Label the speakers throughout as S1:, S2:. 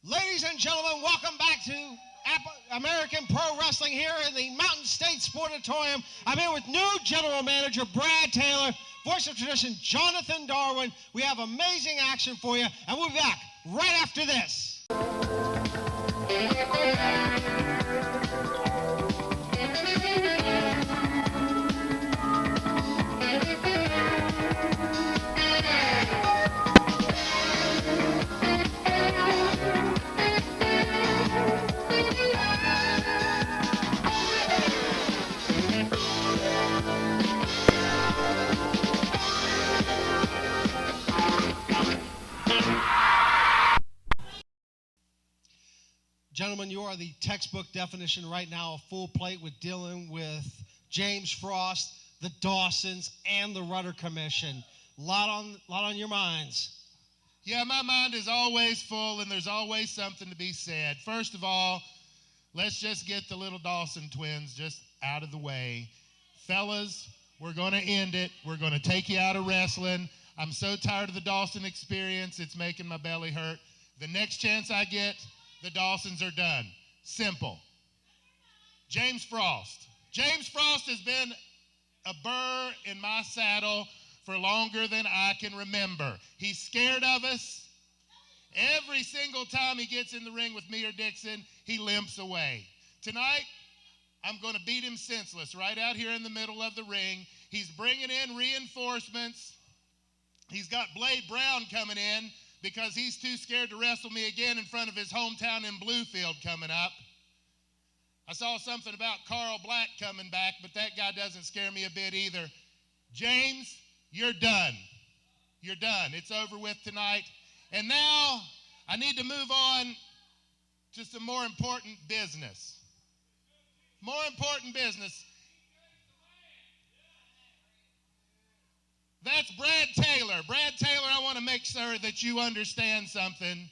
S1: Ladies and gentlemen, welcome back to American Pro Wrestling here in the Mountain State Sportatorium. I'm here with new General Manager Brad Taylor, voice of tradition Jonathan Darwin. We have amazing action for you, and we'll be back right after this. Gentlemen, you are the textbook definition right now of full plate with dealing with James Frost, the Dawsons, and the Rudder Commission. Lot on your minds.
S2: Yeah, my mind is always full, and there's always something to be said. First of all, let's just get the little Dawson twins just out of the way. Fellas, we're going to end it. We're going to take you out of wrestling. I'm so tired of the Dawson experience. It's making my belly hurt. The next chance I get, the Dawsons are done. Simple. James Frost. James Frost has been a burr in my saddle for longer than I can remember. He's scared of us. Every single time he gets in the ring with me or Dixon, he limps away. Tonight, I'm going to beat him senseless right out here in the middle of the ring. He's bringing in reinforcements. He's got Blade Brown coming in because he's too scared to wrestle me again in front of his hometown in Bluefield coming up. I saw something about Carl Black coming back, but that guy doesn't scare me a bit either. James, you're done. You're done. It's over with tonight. And now I need to move on to some more important business. More important business. That's Brad Taylor. Brad Taylor, I want to make sure that you understand something.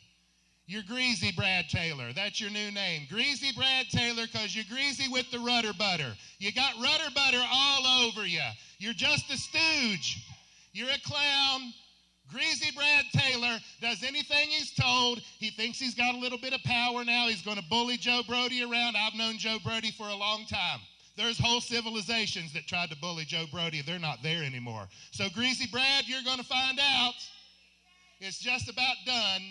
S2: You're Greasy Brad Taylor. That's your new name. Greasy Brad Taylor because you're greasy with the rudder butter. You got rudder butter all over you. You're just a stooge. You're a clown. Greasy Brad Taylor does anything he's told. He thinks he's got a little bit of power now. He's going to bully Joe Brody around. I've known Joe Brody for a long time. There's whole civilizations that tried to bully Joe Brody. They're not there anymore. So, Greasy Brad, you're going to find out. It's just about done.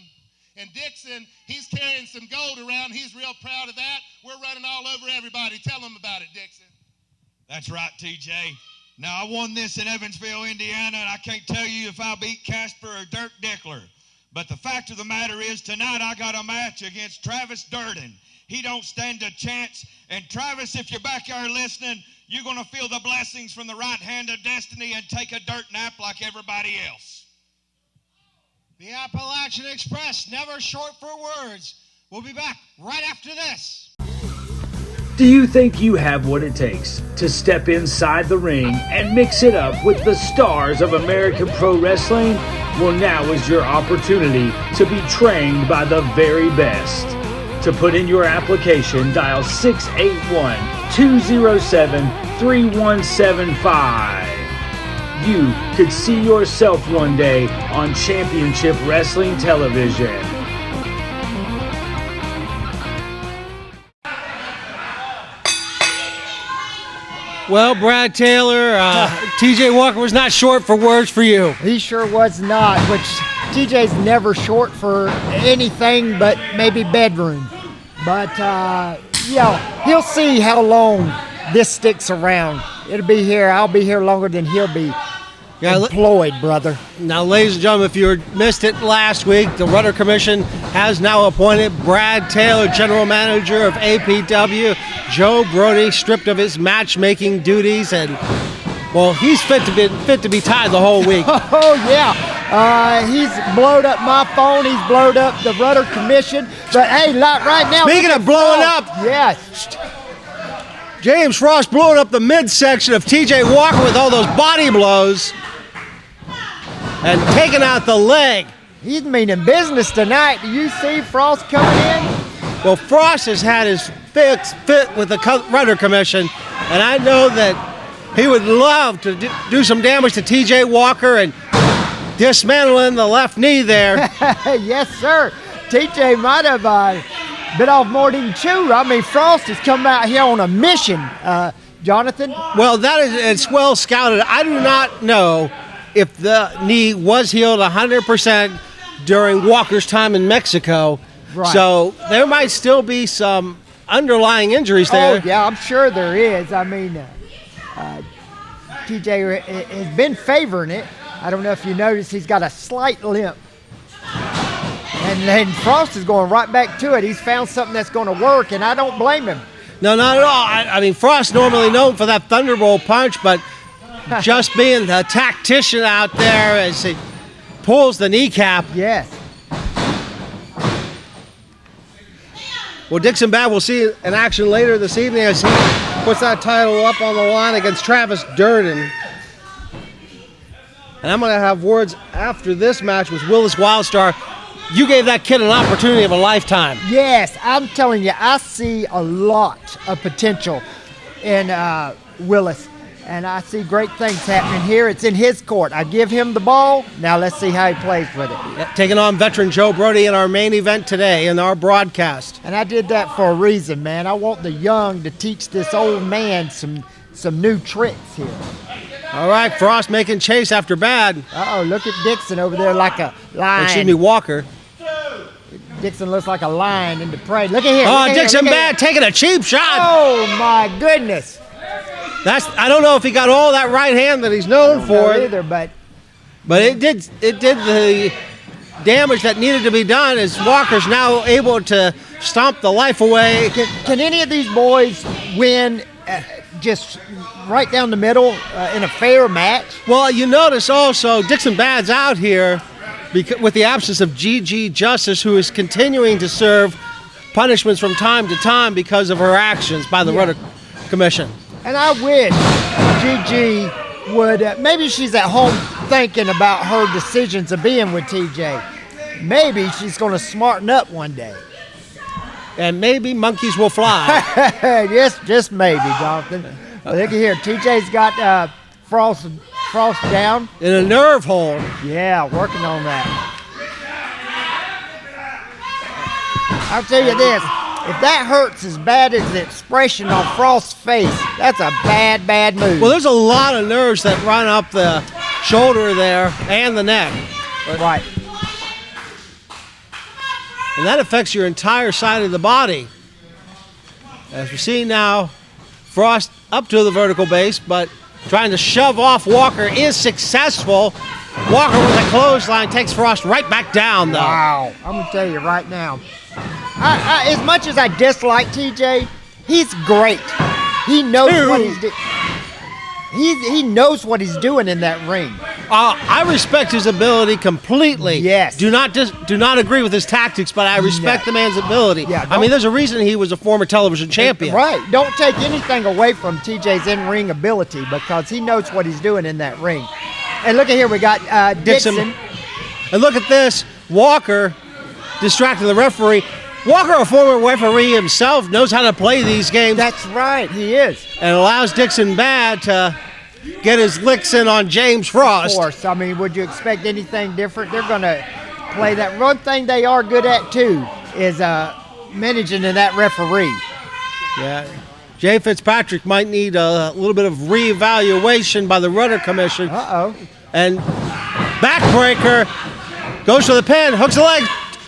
S2: And Dixon, he's carrying some gold around. He's real proud of that. We're running all over everybody. Tell them about it, Dixon.
S3: That's right, TJ. Now, I won this in Evansville, Indiana, and I can't tell you if I beat Casper or Dirk Dickler. But the fact of the matter is, tonight I got a match against Travis Durden. He don't stand a chance. And Travis, if you're back there listening, you're going to feel the blessings from the right hand of destiny and take a dirt nap like everybody else.
S1: The Appalachian Express, never short for words. We'll be back right after this.
S4: Do you think you have what it takes to step inside the ring and mix it up with the stars of American Pro Wrestling? Well, now is your opportunity to be trained by the very best. To put in your application, dial 681-207-3175. You could see yourself one day on Championship Wrestling Television.
S1: Well, Brad Taylor, TJ Walker was not short for words for you.
S5: He sure was not, which TJ's never short for anything but maybe bedroom. But, yeah, he'll see how long this sticks around. It'll be here. I'll be here longer than he'll be employed, brother.
S1: Now, ladies and gentlemen, if you missed it last week, the Rudder Commission has now appointed Brad Taylor, General Manager of APW. Joe Brody stripped of his matchmaking duties, and, well, he's fit to be tied the whole week.
S5: Oh, yeah. He's blowed up my phone. He's blowed up the Rudder Commission. But, hey, right now.
S1: Speaking of blowing up.
S5: Yes.
S1: James Frost blowing up the midsection of TJ Walker with all those body blows and taking out the leg.
S5: He's meaning business tonight. Do you see Frost coming in?
S1: Well, Frost has had his fit with the Rudder Commission, and I know that he would love to do some damage to TJ Walker and dismantling the left knee there.
S5: Yes, sir. TJ might have bit off more than he can chew. I mean, Frost has come out here on a mission, Jonathan.
S1: Well, it's well scouted. I do not know if the knee was healed 100% during Walker's time in Mexico.
S5: Right.
S1: So there might still be some underlying injuries there.
S5: Oh, yeah, I'm sure there is. I mean, TJ has been favoring it. I don't know if you noticed, he's got a slight limp. And then Frost is going right back to it. He's found something that's going to work, and I don't blame him.
S1: No, not at all. I mean, Frost normally known for that thunderbolt punch, but just being the tactician out there as he pulls the kneecap.
S5: Yes.
S1: Well, Dixon Bad will see in action later this evening as he puts that title up on the line against Travis Durden. And I'm going to have words after this match with Willis Wildstar. You gave that kid an opportunity of a lifetime.
S5: Yes, I'm telling you, I see a lot of potential in Willis. And I see great things happening here. It's in his court. I give him the ball. Now let's see how he plays with it.
S1: Taking on veteran Joe Brody in our main event today in our broadcast.
S5: And I did that for a reason, man. I want the young to teach this old man some new tricks here.
S1: All right, Frost making chase after Bad.
S5: Uh-oh, look at Dixon over there like a lion.
S1: Excuse me, Walker.
S5: Dixon looks like a lion in the prey. Look at here.
S1: Oh, Dixon Bad taking a cheap shot.
S5: Oh, my goodness.
S1: I don't know if he got all that right hand that he's known for.
S5: Either, but
S1: it did the damage that needed to be done as Walker's now able to stomp the life away.
S5: Can any of these boys win just right down the middle in a fair match?
S1: Well, you notice also Dixon Bad's out here with the absence of Gigi Justice, who is continuing to serve punishments from time to time because of her actions by the Rudder Commission.
S5: And I wish Gigi would, maybe she's at home thinking about her decisions of being with TJ. Maybe she's going to smarten up one day.
S1: And maybe monkeys will fly.
S5: Yes, just maybe, Jonathan. Look at here. TJ's got Frost down.
S1: In a nerve hold.
S5: Yeah, working on that. I'll tell you this. If that hurts as bad as the expression on Frost's face, that's a bad, bad move.
S1: Well, there's a lot of nerves that run up the shoulder there and the neck.
S5: Right.
S1: And that affects your entire side of the body. As we see now, Frost up to the vertical base, but trying to shove off Walker is successful. Walker with a clothesline takes Frost right back down, though.
S5: Wow. I'm going to tell you right now. As much as I dislike TJ, he's great. He knows what he's doing. He knows what he's doing in that ring.
S1: I respect his ability completely.
S5: Yes.
S1: Do not agree with his tactics, but I respect the man's ability.
S5: Yeah,
S1: I mean, there's a reason he was a former television champion.
S5: Right. Don't take anything away from TJ's in-ring ability because he knows what he's doing in that ring. And look at here, we got Dixon.
S1: And look at this. Walker distracting the referee. Walker, a former referee himself, knows how to play these games.
S5: That's right, he is.
S1: And allows Dixon Bad to get his licks in on James Frost.
S5: Of course. I mean, would you expect anything different? They're going to play that. One thing they are good at, too, is managing that referee.
S1: Yeah. Jay Fitzpatrick might need a little bit of reevaluation by the Rudder Commission.
S5: Uh-oh.
S1: And backbreaker goes for the pin, hooks the leg.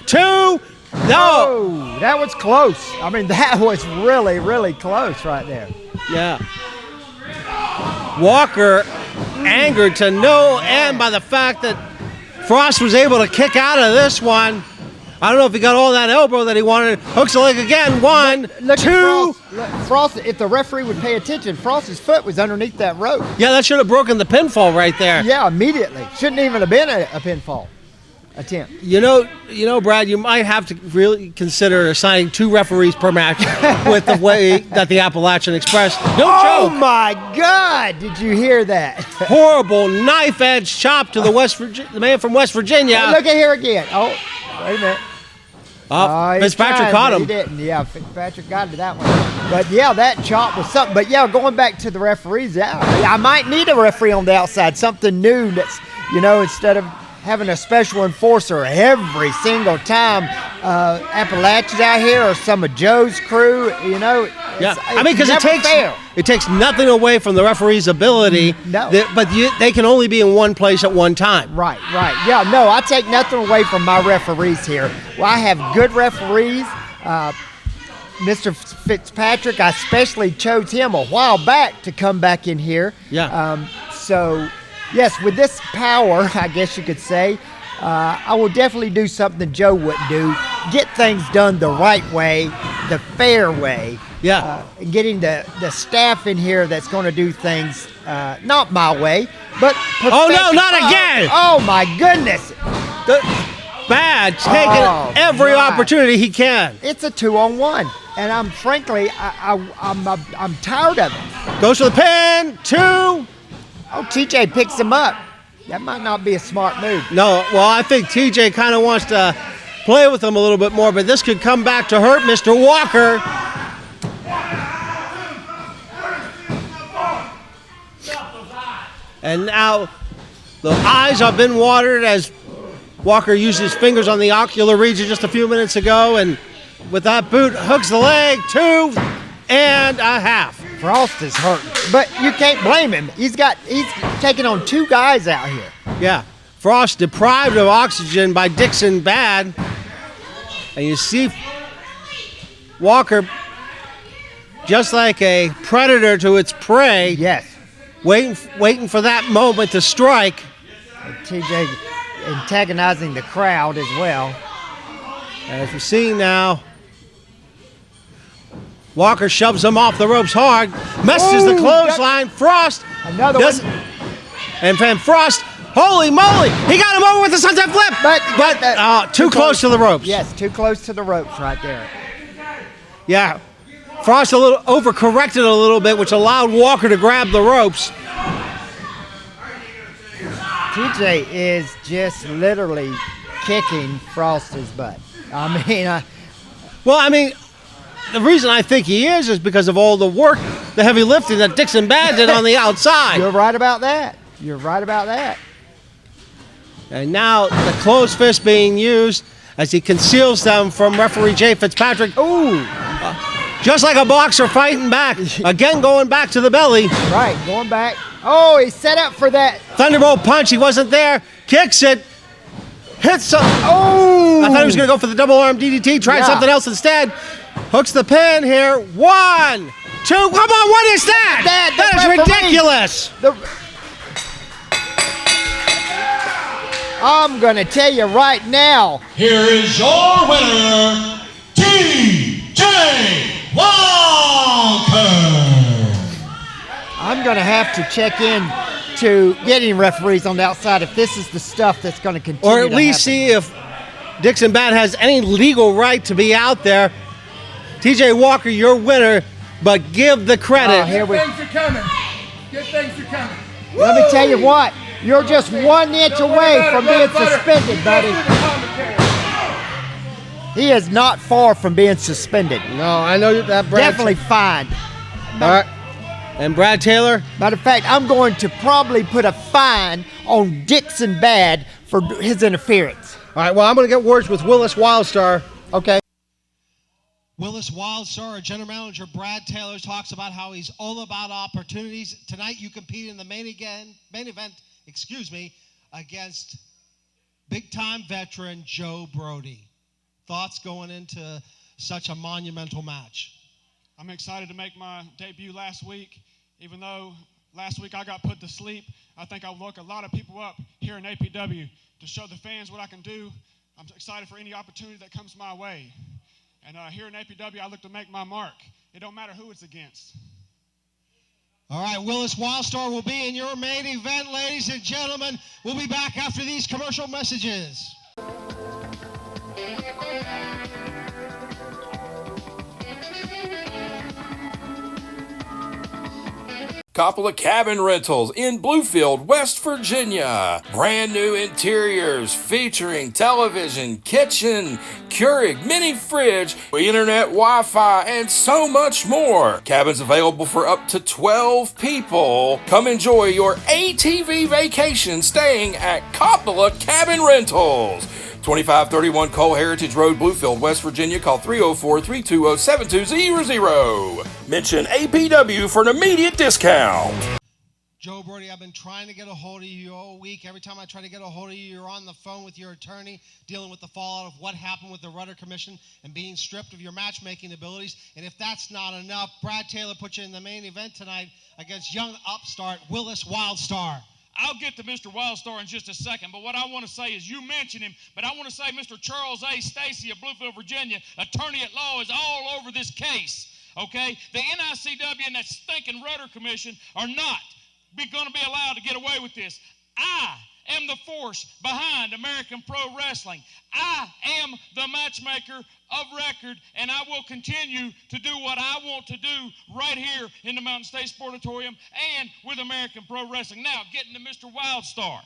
S1: 2. No.
S5: Oh, that was close. I mean, that was really, really close right there.
S1: Yeah. Walker angered to no end by the fact that Frost was able to kick out of this one. I don't know if he got all that elbow that he wanted. Hooks the leg again. 1,
S5: Look
S1: 2.
S5: Frost, if the referee would pay attention, Frost's foot was underneath that rope.
S1: Yeah, that should have broken the pinfall right there.
S5: Yeah, immediately. Shouldn't even have been a pinfall attempt.
S1: You know, Brad, you might have to really consider assigning 2 referees per match with the way that the Appalachian Express. No joke.
S5: Oh my God! Did you hear that?
S1: Horrible knife edge chop to the man from West Virginia.
S5: Look at here again. Oh, wait a minute.
S1: Fitzpatrick caught him.
S5: He didn't. Yeah, Fitzpatrick got to that one. But yeah, that chop was something. But yeah, going back to the referees, I might need a referee on the outside, something new that's, instead of having a special enforcer every single time Appalachians out here or some of Joe's crew, you know.
S1: Yeah, I mean, because it takes nothing away from the referee's ability.
S5: No.
S1: But they can only be in one place at one time.
S5: Right. Yeah, no, I take nothing away from my referees here. Well, I have good referees. Mr. Fitzpatrick, I especially chose him a while back to come back in here.
S1: Yeah.
S5: So, yes, with this power, I guess you could say, I will definitely do something Joe wouldn't do. Get things done the right way, the fair way.
S1: Yeah.
S5: Getting the staff in here that's going to do things not my way, but
S1: oh, no, not again.
S5: Oh, my goodness.
S1: Bad, taking every opportunity he can.
S5: It's a 2-on-1, and I'm frankly, I'm tired of it.
S1: Goes to the pin, 2.
S5: Oh, TJ picks him up. That might not be a smart move.
S1: No, well, I think TJ kind of wants to play with him a little bit more, but this could come back to hurt Mr. Walker. And now the eyes have been watered as Walker used his fingers on the ocular region just a few minutes ago, and with that boot, hooks the leg, 2.5.
S5: Frost is hurting, but you can't blame him. He's taking on 2 guys out here.
S1: Yeah, Frost deprived of oxygen by Dixon Bad, and you see Walker just like a predator to its prey.
S5: Yes.
S1: Waiting for that moment to strike.
S5: And TJ antagonizing the crowd as well.
S1: As we're seeing now, Walker shoves him off the ropes hard, messes the clothesline. Frost
S5: another one.
S1: And Van Frost, holy moly, he got him over with the sunset flip, but too close to the ropes.
S5: Yes, too close to the ropes right there.
S1: Yeah, Frost overcorrected a little bit, which allowed Walker to grab the ropes.
S5: TJ is just literally kicking Frost's butt. I mean,
S1: the reason I think he is because of all the work, the heavy lifting that Dixon Bad did on the outside.
S5: You're right about that.
S1: And now the closed fist being used as he conceals them from referee Jay Fitzpatrick.
S5: Ooh.
S1: Just like a boxer fighting back. Again, going back to the belly.
S5: Right, going back. Oh, he set up for that.
S1: Thunderbolt punch. He wasn't there. Kicks it. Hits some.
S5: Oh!
S1: I thought he was going to go for the double arm DDT. Tried something else instead. Hooks the pin here. 1, 2. Come on, what is that? That is ridiculous.
S5: I'm going to tell you right now.
S6: Here is your winner, TJ Walker.
S5: I'm going to have to check in to getting referees on the outside if this is the stuff that's going to continue.
S1: Or at least see if Dixon Bad has any legal right to be out there. TJ Walker, your winner, but give the credit.
S5: Good
S7: things are coming. Good things are coming.
S5: Let me tell you what. You're just 1 inch away from being suspended, buddy. He is not far from being suspended.
S1: No, I know that. Brad
S5: definitely fined.
S1: All right. And Brad Taylor?
S5: Matter of fact, I'm going to probably put a fine on Dixon Bad for his interference.
S1: All right, well, I'm going to get words with Willis Wildstar.
S5: Okay.
S1: Willis Wildstar, our general manager, Brad Taylor, talks about how he's all about opportunities. Tonight, you compete in the main event, against big-time veteran Joe Brody. Thoughts going into such a monumental match?
S8: I'm excited to make my debut last week. Even though last week I got put to sleep, I think I'll woke a lot of people up here in APW to show the fans what I can do. I'm excited for any opportunity that comes my way. And here in APW, I look to make my mark. It don't matter who it's against.
S1: All right, Willis Wildstar will be in your main event, ladies and gentlemen. We'll be back after these commercial messages.
S9: Coppola Cabin Rentals in Bluefield, West Virginia. Brand new interiors featuring television, kitchen, Keurig mini fridge, internet, Wi-Fi, and so much more. Cabins available for up to 12 people. Come enjoy your ATV vacation staying at Coppola Cabin Rentals. 2531 Cole Heritage Road, Bluefield, West Virginia. Call 304-320-7200. Mention APW for an immediate discount.
S1: Joe Brody, I've been trying to get a hold of you all week. Every time I try to get a hold of you, you're on the phone with your attorney dealing with the fallout of what happened with the Rudder Commission and being stripped of your matchmaking abilities. And if that's not enough, Brad Taylor put you in the main event tonight against young upstart Willis Wildstar.
S10: I'll get to Mr. Wildstar in just a second, but what I want to say is you mentioned him, but I want to say Mr. Charles A. Stacy of Bluefield, Virginia, attorney at law, is all over this case, okay? The NICW and that stinking Rudder Commission are not going to be allowed to get away with this. I am the force behind American Pro Wrestling. I am the matchmaker of record, and I will continue to do what I want to do right here in the Mountain State Sportatorium and with American Pro Wrestling. Now, getting to Mr. Wildstar.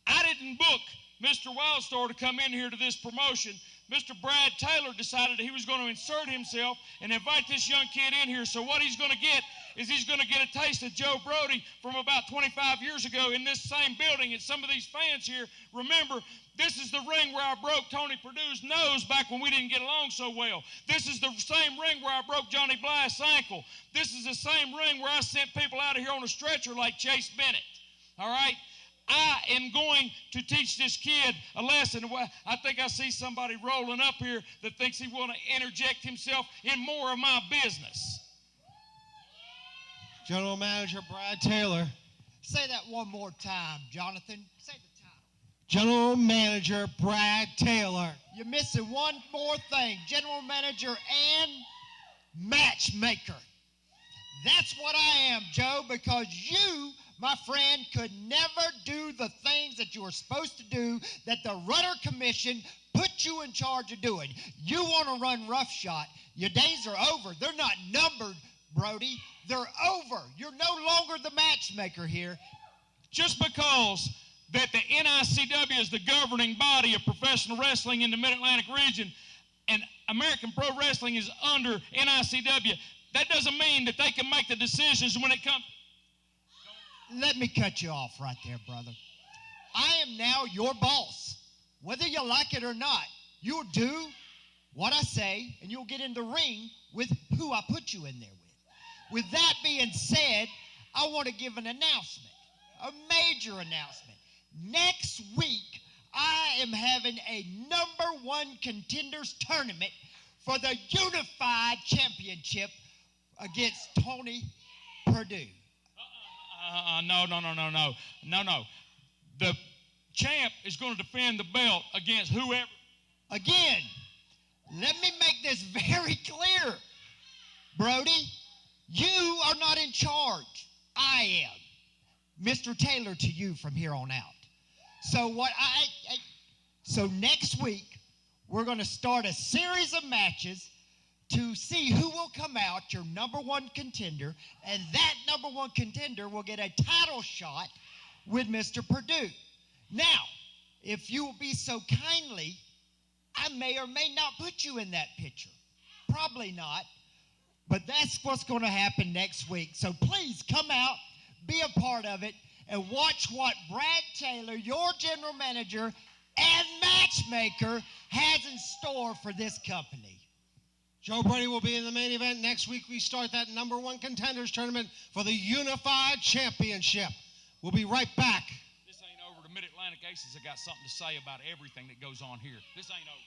S10: I didn't book Mr. Wildstar to come in here to this promotion. Mr. Brad Taylor decided he was going to insert himself and invite this young kid in here. So what he's going to get is he's going to get a taste of Joe Brody from about 25 years ago in this same building. And some of these fans here, remember, this is the ring where I broke Tony Perdue's nose back when we didn't get along so well. This is the same ring where I broke Johnny Blass' ankle. This is the same ring where I sent people out of here on a stretcher like Chase Bennett. All right? I am going to teach this kid a lesson. I think I see somebody rolling up here that thinks he want to interject himself in more of my business.
S1: General Manager Brad Taylor.
S5: Say that one more time, Jonathan. Say the title.
S1: General Manager Brad Taylor.
S5: You're missing one more thing. General Manager and matchmaker. That's what I am, Joe, because you, my friend, could never do the things that you were supposed to do that the Rudder Commission put you in charge of doing. You want to run roughshod. Your days are over. They're not numbered, Brody. They're over. You're no longer the matchmaker here.
S10: Just because that the NICW is the governing body of professional wrestling in the Mid-Atlantic region and American Pro Wrestling is under NICW, that doesn't mean that they can make the decisions when it comes.
S5: Let me cut you off right there, brother. I am now your boss. Whether you like it or not, you'll do what I say, and you'll get in the ring with who I put you in there with. With that being said, I want to give an announcement, a major announcement. Next week, I am having a #1 contenders tournament for the Unified Championship against Tony Perdue.
S10: No. The champ is going to defend the belt against whoever.
S5: Again, let me make this very clear, Brody. You are not in charge. I am. Mr. Taylor to you from here on out. So next week, we're going to start a series of matches to see who will come out, your #1 contender, and that #1 contender will get a title shot with Mr. Perdue. Now, if you will be so kindly, I may or may not put you in that picture. Probably not, but that's what's going to happen next week. So please come out, be a part of it, and watch what Brad Taylor, your general manager and matchmaker, has in store for this company.
S1: Joe Brody will be in the main event. Next week, we start that #1 contenders tournament for the Unified Championship. We'll be right back.
S10: This ain't over. The Mid-Atlantic Aces have got something to say about everything that goes on here. This ain't over.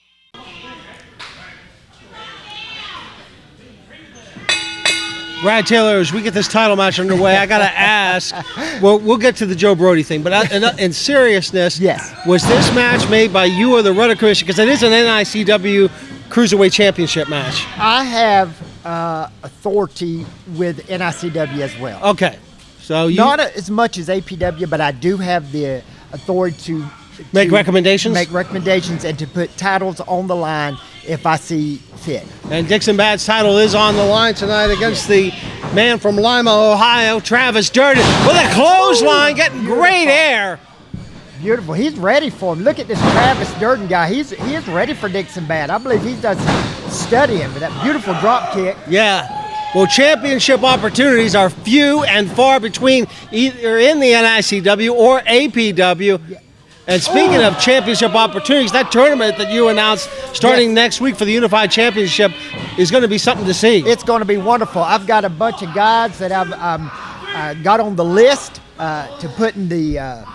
S1: Brad Taylor, as we get this title match underway, I got to ask, well, we'll get to the Joe Brody thing, but in seriousness,
S5: yes,
S1: was this match made by you or the Rudder Commission? Because it is an NICW Cruiserweight Championship match.
S5: I have authority with NICW as well.
S1: Okay. So you
S5: not as much as APW, but I do have the authority to
S1: make recommendations?
S5: Make recommendations and to put titles on the line if I see fit.
S1: And Dixon Bad's title is on the line tonight against the man from Lima, Ohio, Travis Durden, with a clothesline, getting great air.
S5: Beautiful. He's ready for him. Look at this Travis Durden guy. He is ready for Dixon Bad. I believe he's done some studying with that beautiful drop kick.
S1: Yeah. Well, championship opportunities are few and far between, either in the NICW or APW.
S5: Yeah.
S1: And speaking of championship opportunities, that tournament that you announced starting next week for the Unified Championship is going to be something to see.
S5: It's going to be wonderful. I've got a bunch of guys that I've got on the list to put in the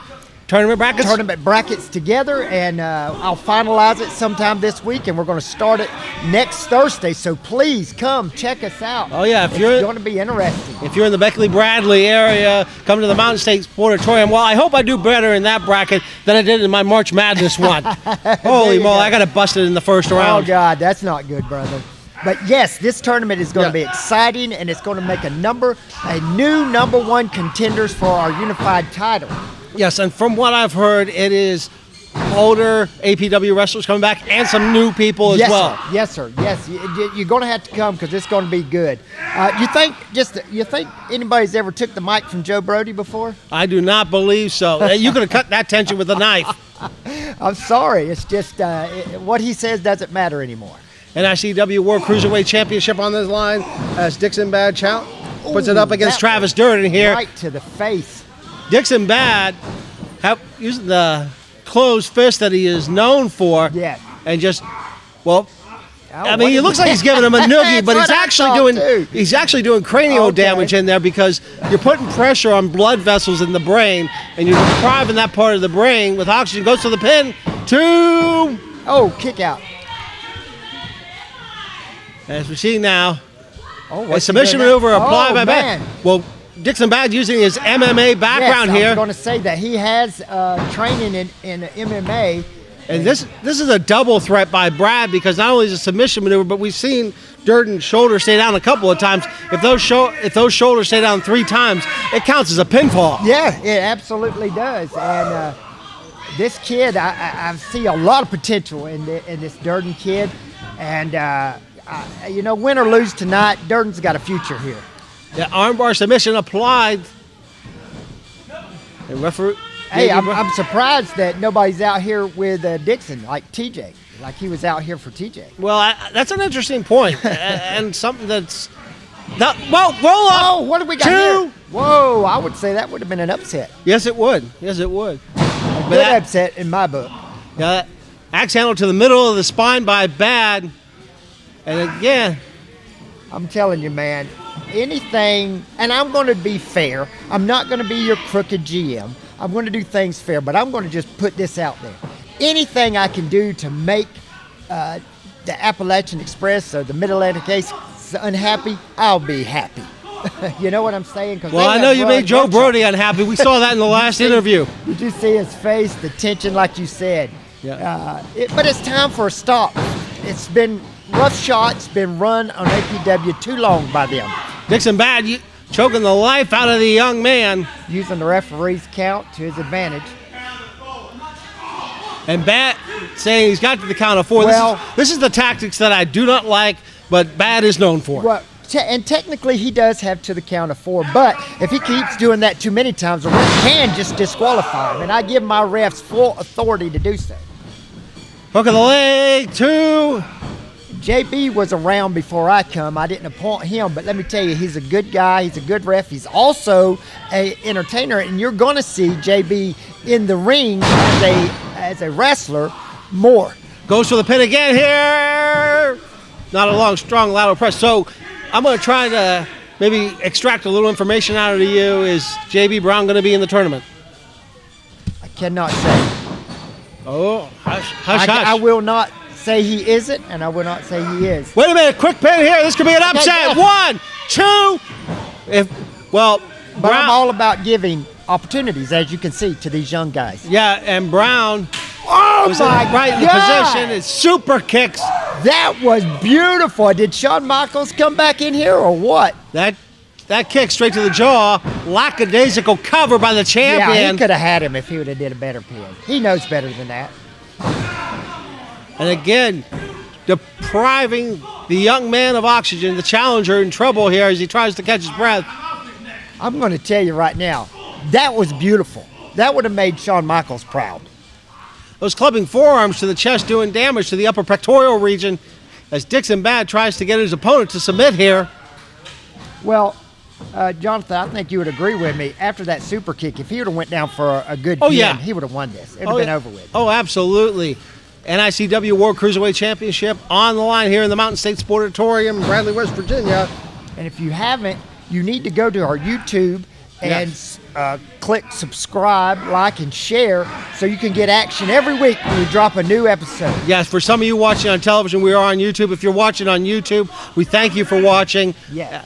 S1: tournament
S5: brackets together, and I'll finalize it sometime this week, and we're going to start it next Thursday. So please come check us out.
S1: Oh yeah,
S5: it's going to be interesting.
S1: If you're in the Beckley-Bradley area, come to the Mountain State Sportatorium. Well, I hope I do better in that bracket than I did in my March Madness one. Holy moly, I got it busted in the first round.
S5: Oh God, that's not good, brother. But yes, this tournament is going to be exciting, and it's going to make a new number one contenders for our unified title.
S1: Yes, and from what I've heard, it is older APW wrestlers coming back and some new people as well.
S5: Sir. Yes, sir. Yes, you're going to have to come because it's going to be good. You think anybody's ever took the mic from Joe Brody before?
S1: I do not believe so. You could have cut that tension with a knife.
S5: I'm sorry. It's just what he says doesn't matter anymore.
S1: NICW World Cruiserweight Championship on this line as Dixon Bad puts it up against Travis Durden here.
S5: Right to the face.
S1: Dixon Bad using the closed fist that he is known for.
S5: Yeah.
S1: And just, I mean, he looks like he's giving him a noogie, but he's actually doing cranial damage in there because you're putting pressure on blood vessels in the brain, and you're depriving that part of the brain with oxygen. Goes to the pin.
S5: Kick out.
S1: As we see now, a submission maneuver applied by Bad. Well, Dixon Bad using his MMA background here.
S5: I was going to say that he has training in MMA.
S1: And this is a double threat by Brad because not only is it a submission maneuver, but we've seen Durden's shoulder stay down a couple of times. If those shoulders stay down 3 times, it counts as a pinfall.
S5: Yeah, it absolutely does. And this kid, I see a lot of potential in this Durden kid. And, win or lose tonight, Durden's got a future here.
S1: The armbar submission applied. And referee.
S5: Hey, I'm surprised that nobody's out here with Dixon like TJ, like he was out here for TJ.
S1: Well, that's an interesting point, and something that's roll up.
S5: Oh, what do we got here? Whoa, I would say that would have been an upset.
S1: Yes, it would. Yes, it would.
S5: A good upset in my book.
S1: Axe handle to the middle of the spine by Bad, and again,
S5: I'm telling you, man. Anything, and I'm going to be fair. I'm not going to be your crooked GM. I'm going to do things fair, but I'm going to just put this out there. Anything I can do to make the Appalachian Express or the Mid-Atlantic Ace unhappy, I'll be happy. You know what I'm saying?
S1: Well, I know you made Joe Brody unhappy. We saw that in the last interview.
S5: Did you see his face, the tension, like you said?
S1: Yeah.
S5: But it's time for a stop. It's been rough shots, been run on APW too long by them.
S1: Dixon Bad choking the life out of the young man.
S5: Using the referee's count to his advantage.
S1: And Bad saying he's got to the count of 4.
S5: Well,
S1: this is the tactics that I do not like, but Bad is known for.
S5: Well, and technically he does have to the count of 4, but if he keeps doing that too many times, the ref can just disqualify him, and I give my refs full authority to do so.
S1: Hook of the leg, 2.
S5: JB was around before I come. I didn't appoint him, but let me tell you, he's a good guy. He's a good ref. He's also an entertainer, and you're going to see JB in the ring as a wrestler more.
S1: Goes for the pin again here. Not a long, strong lateral press. So I'm going to try to maybe extract a little information out of you. Is JB Brown going to be in the tournament?
S5: I cannot say.
S1: Oh, hush.
S5: I will not say he isn't, and I will not say he is.
S1: Wait a minute, quick pin here. This could be an upset.
S5: Okay, yeah.
S1: 1, 2. But
S5: I'm all about giving opportunities, as you can see, to these young guys.
S1: Yeah, and Brown
S5: was
S1: right in the position. It's super kicks.
S5: That was beautiful. Did Shawn Michaels come back in here or what?
S1: That kick straight to the jaw. Lackadaisical cover by the champion.
S5: Yeah, he could have had him if he would have did a better pin. He knows better than that.
S1: And again, depriving the young man of oxygen, the challenger in trouble here as he tries to catch his breath.
S5: I'm going to tell you right now, that was beautiful. That would have made Shawn Michaels proud.
S1: Those clubbing forearms to the chest doing damage to the upper pectoral region as Dixon Bad tries to get his opponent to submit here.
S5: Well, Jonathan, I think you would agree with me. After that super kick, if he would have went down for a good 10, he would have won this. It would have been over with.
S1: Oh, absolutely. NICW World Cruiserweight Championship on the line here in the Mountain State Sportatorium in Bradley, West Virginia.
S5: And if you haven't, you need to go to our YouTube and click subscribe, like, and share so you can get action every week when we drop a new episode.
S1: Yes, for some of you watching on television, we are on YouTube. If you're watching on YouTube, we thank you for watching.
S5: Yeah.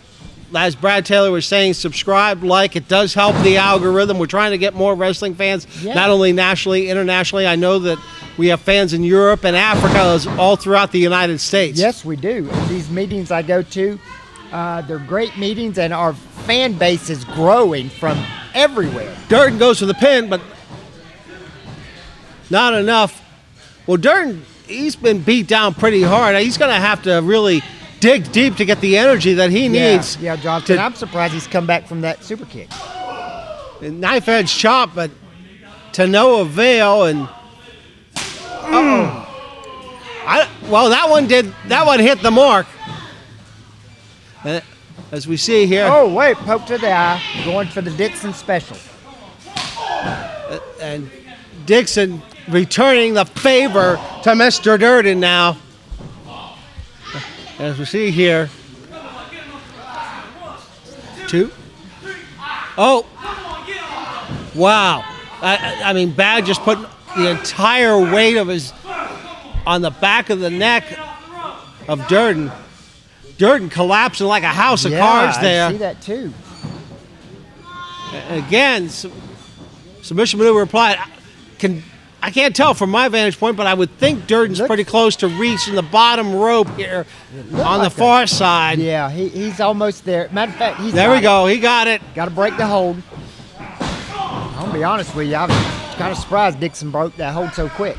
S1: As Brad Taylor was saying, subscribe, like. It does help the algorithm. We're trying to get more wrestling fans, not only nationally, internationally. I know that we have fans in Europe and Africa, all throughout the United States.
S5: Yes, we do. And these meetings I go to, they're great meetings, and our fan base is growing from everywhere.
S1: Durden goes for the pin, but not enough. Well, Durden, he's been beat down pretty hard. He's going to have to really dig deep to get the energy that he needs.
S5: Yeah, Jonathan, I'm surprised he's come back from that super kick.
S1: Knife edge chop, but to no avail. And well, that one hit the mark. As we see here.
S5: Oh, wait, poke to the eye, going for the Dixon special.
S1: And Dixon returning the favor to Mr. Durden now. As we see here. 2. Oh. Wow. I mean, Bad just put the entire weight of his on the back of the neck of Durden. Durden collapsing like a house of cards there.
S5: I see that too.
S1: Again, submission maneuver applied. I can't tell from my vantage point, but I would think Durden's pretty close to reaching the bottom rope here on the far side.
S5: Yeah, he's almost there. Matter of fact, he's
S1: there. We go. He got it.
S5: Got to break the hold. I'm gonna be honest with you. I was kind of surprised Dixon broke that hold so quick.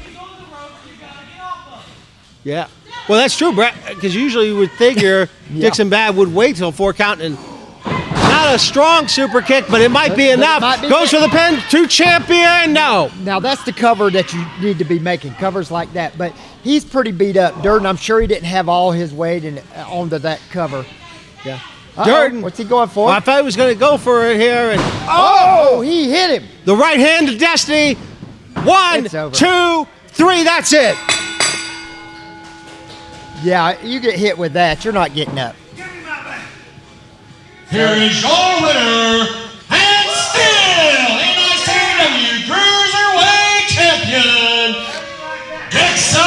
S1: Yeah. Well, that's true, Brett, because usually you would figure Dixon Bad would wait till 4 count, and not a strong super kick, but it might be enough. Goes for the pin to champion. No.
S5: Now, that's the cover that you need to be making, covers like that. But he's pretty beat up. Durden, I'm sure he didn't have all his weight onto that cover.
S1: Yeah.
S5: Durden. What's he going for?
S1: Well, I thought he was going to go for it here. And
S5: he hit him.
S1: The right hand of destiny. 1, 2, 3. That's it.
S5: Yeah, you get hit with that, you're not getting up.
S6: Here is your winner, and still NICW Cruiserweight Champion, Dixon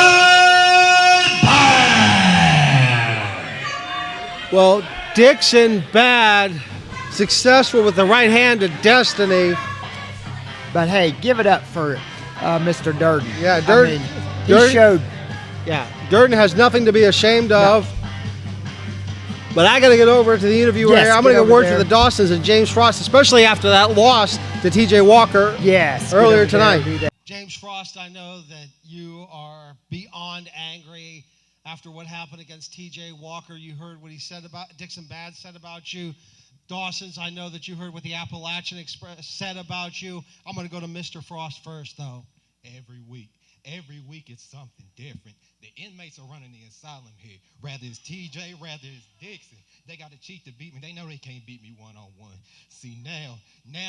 S6: Bad.
S1: Well, Dixon Bad, successful with the right hand of destiny.
S5: But hey, give it up for Mr. Durden.
S1: Yeah, Durden.
S5: He showed.
S1: Yeah, Durden has nothing to be ashamed of. But I got to get over to the interview here. I'm going to get word to the Dawsons and James Frost, especially after that loss to TJ Walker earlier tonight. James Frost, I know that you are beyond angry after what happened against TJ Walker. You heard what he said about Dixon Bad said about you. Dawsons, I know that you heard what the Appalachian Express said about you. I'm going to go to Mr. Frost first, though.
S11: Every week it's something different. The inmates are running the asylum here. Rather it's TJ, rather it's Dixon. They got to cheat to beat me. They know they can't beat me one-on-one. See, now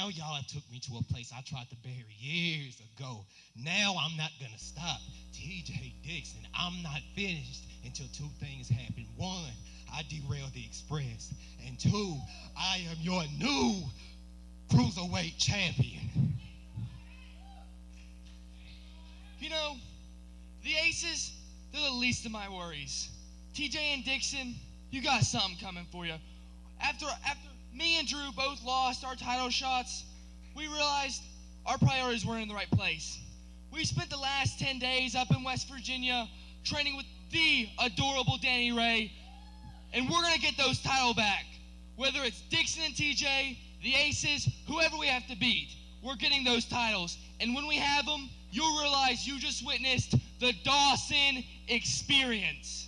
S11: y'all have took me to a place I tried to bury years ago. Now I'm not going to stop. TJ Dixon, I'm not finished until 2 things happen. 1, I derailed the Express. And 2, I am your new Cruiserweight Champion.
S12: You know, the Aces, they're the least of my worries. TJ and Dixon, you got something coming for you. After me and Drew both lost our title shots, we realized our priorities weren't in the right place. We spent the last 10 days up in West Virginia training with the adorable Danny Ray, and we're going to get those titles back. Whether it's Dixon and TJ, the Aces, whoever we have to beat, we're getting those titles. And when we have them, you'll realize you just witnessed the Dawson experience.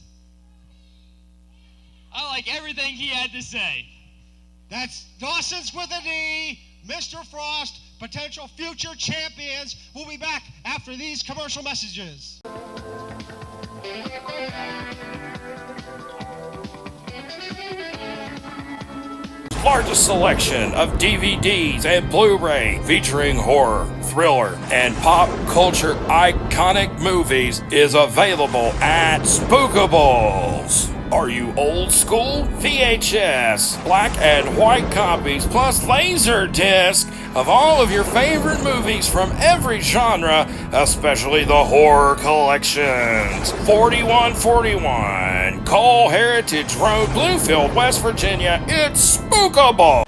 S12: I like everything he had to say.
S1: That's Dawson's with a D, Mr. Frost, potential future champions. We'll be back after these commercial messages.
S9: largest selection of DVDs and Blu-ray featuring horror, thriller, and pop culture iconic movies is available at Spookables. Are you old school? VHS, black and white copies, plus Laserdisc of all of your favorite movies from every genre, especially the horror collections. 4141 Cole Heritage Road, Bluefield, West Virginia. It's Spookable.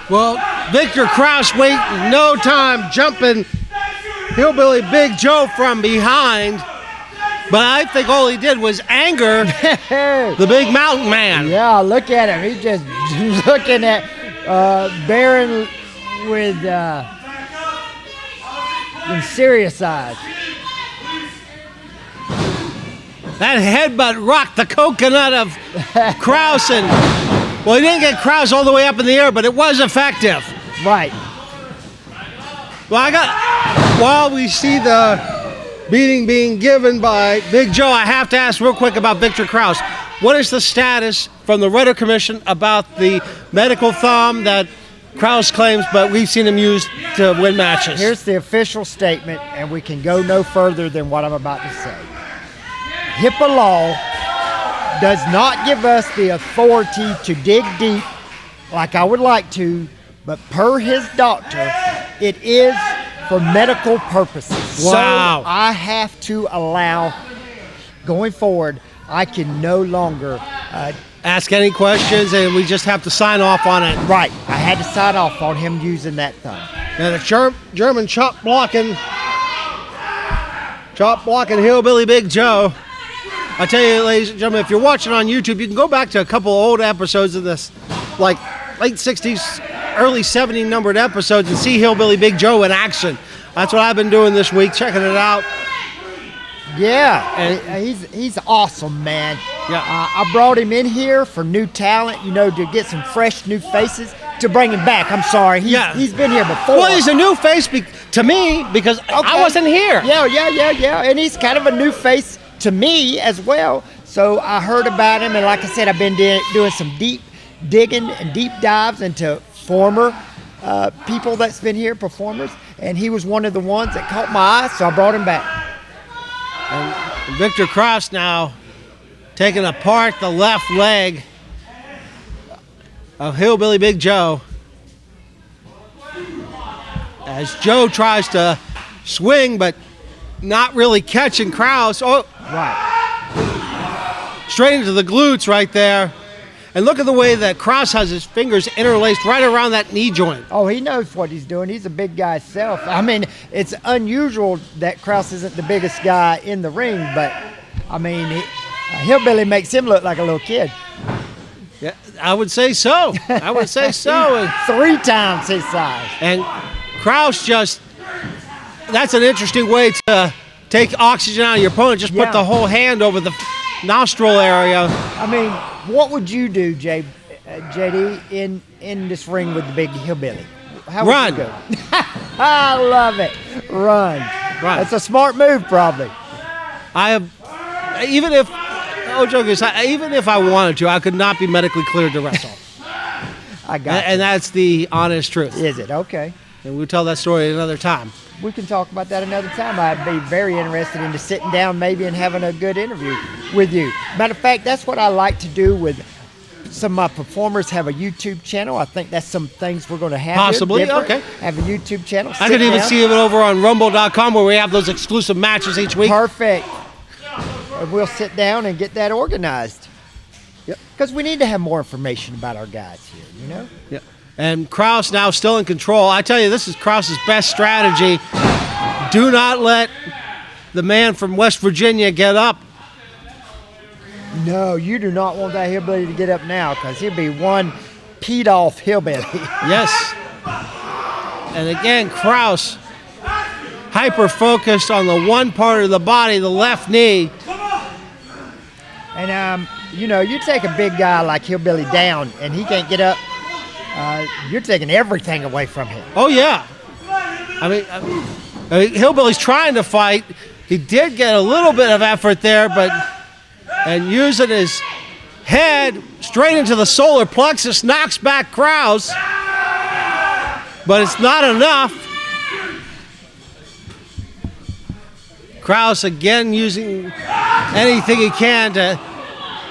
S1: Well, Victor Krause waiting no time, jumping Hillbilly Big Joe from behind. But I think all he did was anger the big mountain man.
S5: Yeah, look at him. He's just looking at Baron with serious eyes.
S1: That headbutt rocked the coconut of Krause. And, well, he didn't get Krause all the way up in the air, but it was effective.
S5: Right.
S1: Well, while we see the beating being given by Big Joe, I have to ask real quick about Victor Krause. What is the status from the Ritter Commission about the medical thumb that Krause claims, but we've seen him use to win matches?
S5: Here's the official statement, and we can go no further than what I'm about to say. HIPAA law does not give us the authority to dig deep like I would like to, but per his doctor, it is for medical purposes.
S1: Wow.
S5: So I have to allow, going forward, I can no longer
S1: ask any questions, and we just have to sign off on it.
S5: Right. I had to sign off on him using that thumb.
S1: And the German chop blocking Hillbilly Big Joe. I tell you, ladies and gentlemen, if you're watching on YouTube, you can go back to a couple old episodes of this, like late 60s, early 70 numbered episodes, and see Hillbilly Big Joe in action. That's what I've been doing this week, checking it out.
S5: Yeah, and he's awesome, man.
S1: Yeah.
S5: I brought him in here for new talent, to get some fresh new faces to bring him back. I'm sorry, he's been here before.
S1: Well, he's a new face to me because I wasn't here.
S5: Yeah, and he's kind of a new face to me as well. So I heard about him, and like I said, I've been doing some deep digging and deep dives into former people that's been here, performers, and he was one of the ones that caught my eye, so I brought him back.
S1: And Victor Krause now taking apart the left leg of Hillbilly Big Joe as Joe tries to swing, but not really catching Krause. Oh,
S5: right.
S1: Straight into the glutes right there. And look at the way that Krause has his fingers interlaced right around that knee joint.
S5: Oh, he knows what he's doing. He's a big guy himself. I mean, it's unusual that Krause isn't the biggest guy in the ring, but, I mean, Hillbilly makes him look like a little kid.
S1: Yeah, I would say so. I would say so.
S5: 3 times his size.
S1: And Krause that's an interesting way to take oxygen out of your opponent. Just put the whole hand over the nostril area.
S5: I mean, what would you do, JD, in this ring with the big Hillbilly? How would you go? I love it. Run. That's a smart move, probably.
S1: Even if I wanted to, I could not be medically cleared to wrestle.
S5: I got
S1: and that's the honest truth.
S5: Is it? Okay.
S1: And we'll tell that story another time.
S5: We can talk about that another time. I'd be very interested in just sitting down maybe and having a good interview with you. Matter of fact, that's what I like to do with some of my performers. Have a YouTube channel. I think that's some things we're going to have.
S1: Possibly, okay.
S5: Have a YouTube channel.
S1: I could even see it over on Rumble.com where we have those exclusive matches each week.
S5: Perfect. And we'll sit down and get that organized. Yep. Because we need to have more information about our guys here,
S1: Yep. And Krause now still in control. I tell you, this is Krause's best strategy. Do not let the man from West Virginia get up.
S5: No, you do not want that Hillbilly to get up now because he'll be one peed off Hillbilly.
S1: Yes. And again, Krause hyper-focused on the one part of the body, the left knee.
S5: And, you take a big guy like Hillbilly down and he can't get up, you're taking everything away from him.
S1: Oh, yeah. I mean, Hillbilly's trying to fight. He did get a little bit of effort there, but and using his head straight into the solar plexus, knocks back Krause, but it's not enough. Krause again using anything he can to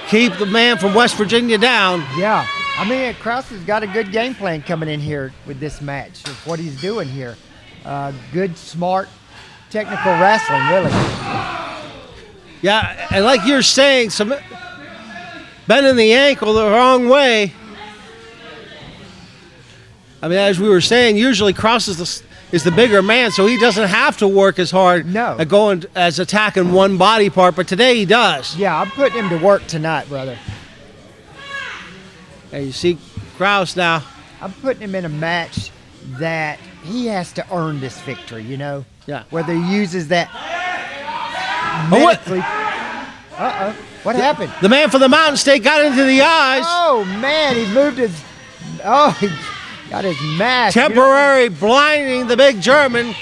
S1: keep the man from West Virginia down.
S5: Yeah, I mean, Krause has got a good game plan coming in here with this match, of what he's doing here. Good, smart, technical wrestling, really.
S1: Yeah, and like you're saying, some bending the ankle the wrong way. I mean, as we were saying, usually Krause is the bigger man, so he doesn't have to work as hard at going as attacking one body part, but today he does.
S5: Yeah, I'm putting him to work tonight, brother.
S1: And you see Krause now.
S5: I'm putting him in a match that he has to earn this victory, you know?
S1: Yeah.
S5: Whether he uses that medically. Uh-oh. What happened?
S1: The man from the Mountain State got into the eyes.
S5: Oh, man, he moved his... Oh, he got his mask.
S1: Temporary blinding the big German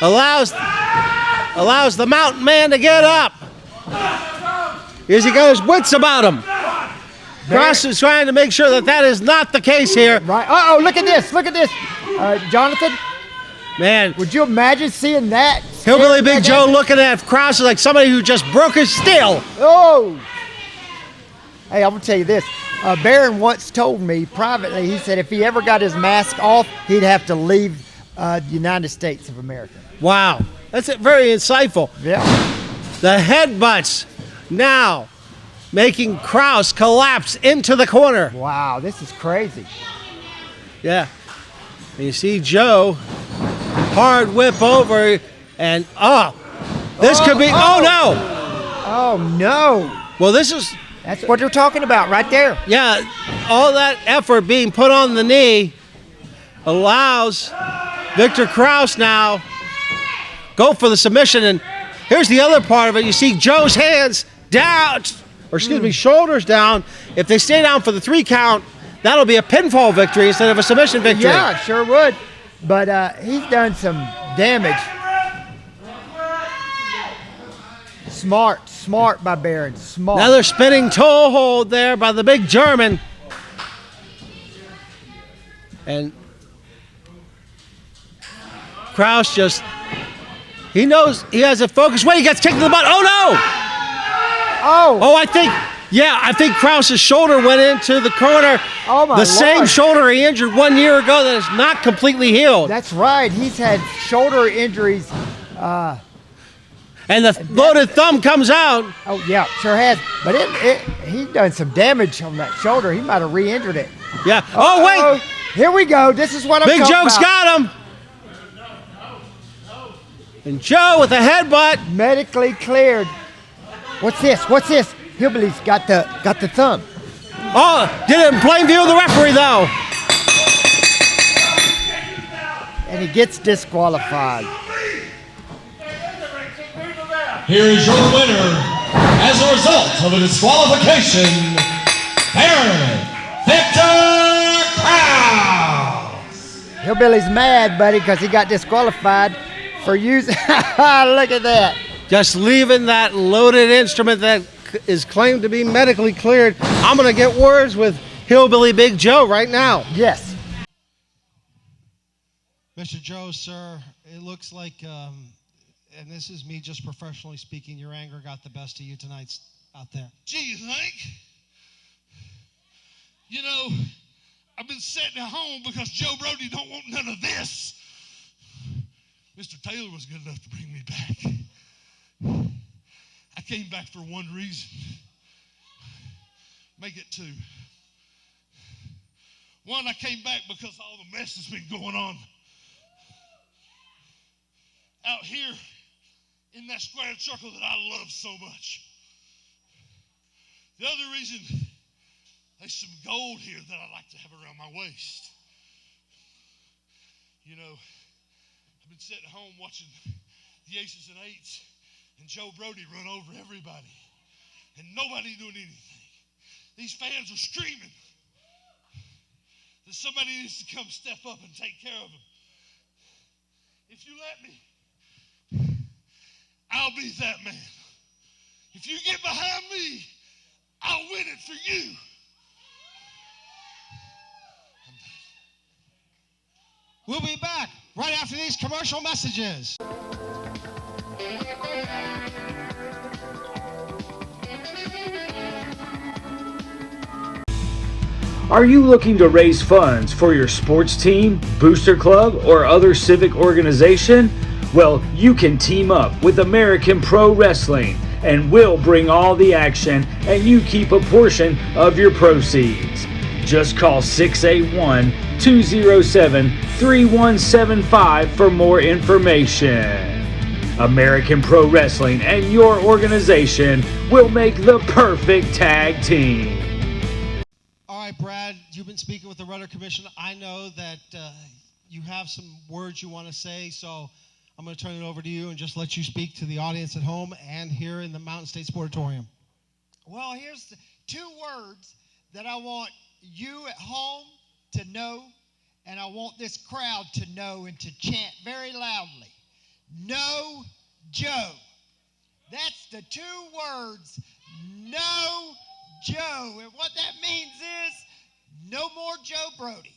S1: allows the mountain man to get up. Here's he got his wits about him. Krause is trying to make sure that is not the case here.
S5: Right. Uh-oh, look at this. Look at this. Jonathan?
S1: Man.
S5: Would you imagine seeing that?
S1: Hillbilly Big Joe looking at Krause like somebody who just broke his steel.
S5: Oh. Hey, I'm going to tell you this. Barron once told me privately, he said if he ever got his mask off, he'd have to leave the United States of America.
S1: Wow. That's very insightful.
S5: Yeah.
S1: The headbutts now making Krause collapse into the corner.
S5: Wow, this is crazy.
S1: Yeah. And you see Joe hard whip over and this could be no.
S5: Oh no.
S1: Well, this is
S5: that's what they're talking about right there.
S1: Yeah, all that effort being put on the knee allows Victor Krause now go for the submission. And here's the other part of it. You see Joe's hands down, or excuse me, shoulders down. If they stay down for the 3 count, that'll be a pinfall victory instead of a submission victory.
S5: Yeah, sure would. But he's done some damage. Smart by Barron. Smart.
S1: Another spinning toe hold there by the big German. And Krause just, he knows he has a focus. Wait, he gets kicked in the butt. Oh, no! Oh, I think Krause's shoulder went into the corner.
S5: Oh, my Lord.
S1: Same shoulder he injured 1 year ago that is not completely healed.
S5: That's right. He's had shoulder injuries.
S1: And the loaded thumb comes out.
S5: Oh, yeah, sure has. But he done some damage on that shoulder. He might have re-injured it.
S1: Yeah. Oh, wait.
S5: Here we go. This is what I'm talking about.
S1: Big Joe's got him. And Joe with a headbutt.
S5: Medically cleared. What's this? Hillbilly's got the thumb.
S1: Oh, did it in plain view of the referee, though.
S5: And he gets disqualified.
S6: Here is your winner, as a result of a disqualification, Victor Krause.
S5: Hillbilly's mad, buddy, because he got disqualified for using. Look at that.
S1: Just leaving that loaded instrument that is claimed to be medically cleared. I'm going to get words with Hillbilly Big Joe right now.
S5: Yes.
S13: Mr. Joe, sir, it looks like, and this is me just professionally speaking, your anger got the best of you tonight out there.
S2: Gee, you think? You know, I've been sitting at home because Joe Brody don't want none of this. Mr. Taylor was good enough to bring me back. I came back for one reason. Make it 2. One, I came back because all the mess that's been going on out here in that square circle that I love so much. The other reason, there's some gold here that I like to have around my waist. You know, I've been sitting at home watching the Aces and Eights and Joe Brody run over everybody, and nobody doing anything. These fans are screaming that somebody needs to come step up and take care of them. If you let me, I'll be that man. If you get behind me, I'll win it for you.
S1: We'll be back right after these commercial messages.
S4: Are you looking to raise funds for your sports team, booster club, or other civic organization? Well, you can team up with American Pro Wrestling and we'll bring all the action and you keep a portion of your proceeds. Just call 681-207-3175 for more information. American Pro Wrestling and your organization will make the perfect tag team.
S13: All right, Brad, you've been speaking with the Rudder Commission. I know that you have some words you want to say, so I'm going to turn it over to you and just let you speak to the audience at home and here in the Mountain State Sportatorium.
S14: Well, here's the 2 words that I want you at home to know, and I want this crowd to know and to chant very loudly. No Joe. That's the 2 words, no Joe. And what that means is no more Joe Brody.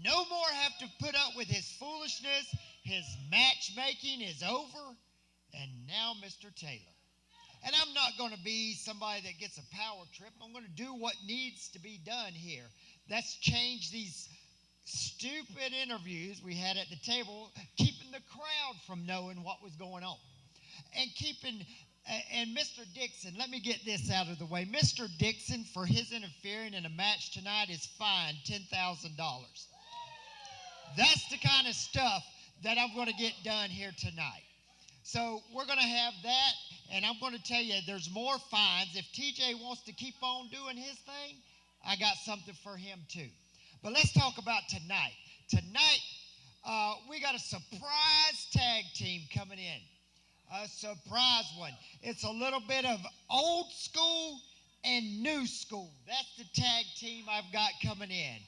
S14: No more have to put up with his foolishness. His matchmaking is over. And now Mr. Taylor. And I'm not going to be somebody that gets a power trip. I'm going to do what needs to be done here. That's change these stupid interviews we had at the table, keeping the crowd from knowing what was going on. And and Mr. Dixon, let me get this out of the way. Mr. Dixon, for his interfering in a match tonight, is fined $10,000. That's the kind of stuff that I'm going to get done here tonight. So we're going to have that, and I'm going to tell you there's more fines. If TJ wants to keep on doing his thing, I got something for him too. But let's talk about tonight. Tonight, we got a surprise tag team coming in. A surprise one. It's a little bit of old school and new school. That's the tag team I've got coming in.